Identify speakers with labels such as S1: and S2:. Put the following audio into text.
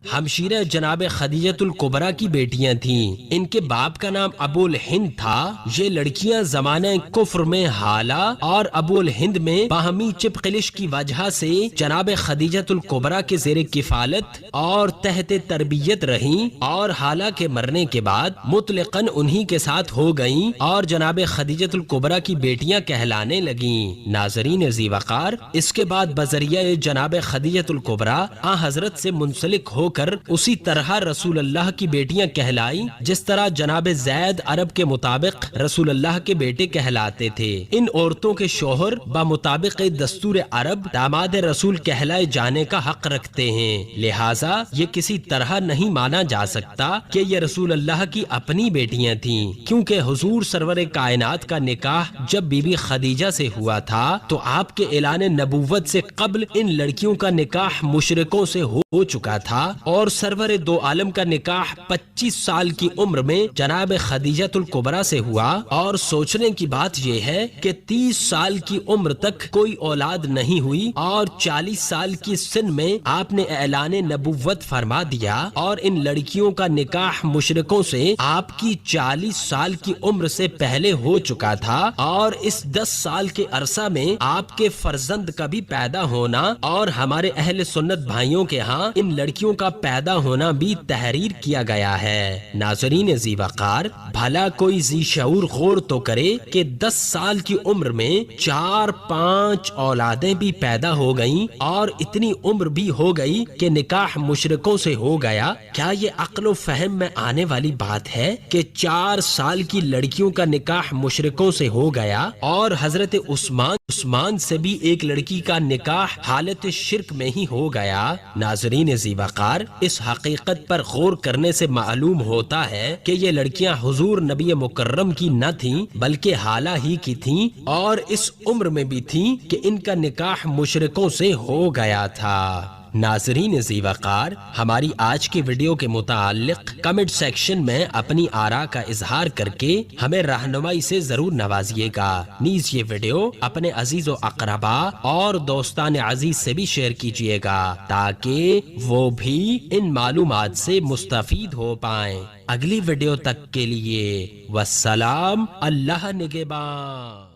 S1: ہمشیرہ جناب خدیجۃ الکبریٰ کی بیٹیاں تھیں۔ ان کے باپ کا نام ابو الہند تھا۔ یہ لڑکیاں زمانہ کفر میں حالہ اور ابو الہند میں باہمی چپقلش کی وجہ سے جناب خدیجۃ الکبریٰ کے زیر کفالت اور تحت تربیت رہیں، اور حالہ کے مرنے کے بعد مطلقاً انہی کے ساتھ ہو گئیں اور جناب خدیجۃ الکبریٰ کی بیٹیاں کہلانے لگیں۔ ناظرین ذی وقار، اس کے بعد بذریعہ جناب خدیجۃ الکبریٰ آن حضرت سے منسلک ہو کر اسی طرح رسول اللہ کی بیٹیاں کہلائیں جس طرح جناب زید عرب کے مطابق رسول اللہ کے بیٹے کہلاتے تھے۔ ان عورتوں کے شوہر بمطابق دستور عرب داماد رسول کہلائے جانے کا حق رکھتے ہیں، لہٰذا یہ کسی طرح نہیں مانا جا سکتا کہ یہ رسول اللہ کی اپنی بیٹیاں تھیں، کیونکہ حضور سرور کائنات کا نکاح جب بی بی خدیجہ سے ہوا تھا تو آپ کے اعلان نبوت سے قبل ان لڑکیوں کا نکاح مشرکوں سے ہو چکا تھا، اور سرور دو عالم کا نکاح 25 سال کی عمر میں جناب خدیجۃ الکبریٰ سے ہوا۔ اور سوچنے کی بات یہ ہے کہ 30 سال کی عمر تک کوئی اولاد نہیں ہوئی، اور 40 سال کی سن میں آپ نے اعلان نبوت فرما دیا، اور ان لڑکیوں کا نکاح مشرکوں سے آپ کی 40 سال کی عمر سے پہلے ہو چکا تھا، اور اس 10 سال کے عرصہ میں آپ کے فرزند کا بھی پیدا ہونا اور ہمارے اہل سنت بھائیوں کے ہاں ان لڑکیوں کا پیدا ہونا بھی تحریر کیا گیا ہے۔ ناظرین ذی وقار، بھلا کوئی ذی شعور غور تو کرے کہ 10 سال کی عمر میں 4-5 اولادیں بھی پیدا ہو گئیں اور اتنی عمر بھی ہو گئی کہ نکاح مشرکوں سے ہو گیا۔ کیا یہ عقل و فہم میں آنے والی بات ہے کہ 4 سال کی لڑکیوں کا نکاح مشرکوں سے ہو گیا، اور حضرت عثمان سے بھی ایک لڑکی کا نکاح حالت شرک میں ہی ہو گیا؟ ناظرین ذی وقار، اس حقیقت پر غور کرنے سے معلوم ہوتا ہے کہ یہ لڑکیاں حضور نبی مکرم کی نہ تھیں بلکہ حالہ ہی کی تھیں، اور اس عمر میں بھی تھیں کہ ان کا نکاح مشرکوں سے ہو گیا تھا۔ ناظرین ذی وقار، ہماری آج کی ویڈیو کے متعلق کمنٹ سیکشن میں اپنی آراء کا اظہار کر کے ہمیں رہنمائی سے ضرور نوازیے گا۔ نیز یہ ویڈیو اپنے عزیز و اقربا اور دوستان عزیز سے بھی شیئر کیجیے گا تاکہ وہ بھی ان معلومات سے مستفید ہو پائیں۔ اگلی ویڈیو تک کے لیے والسلام، اللہ نگہباں۔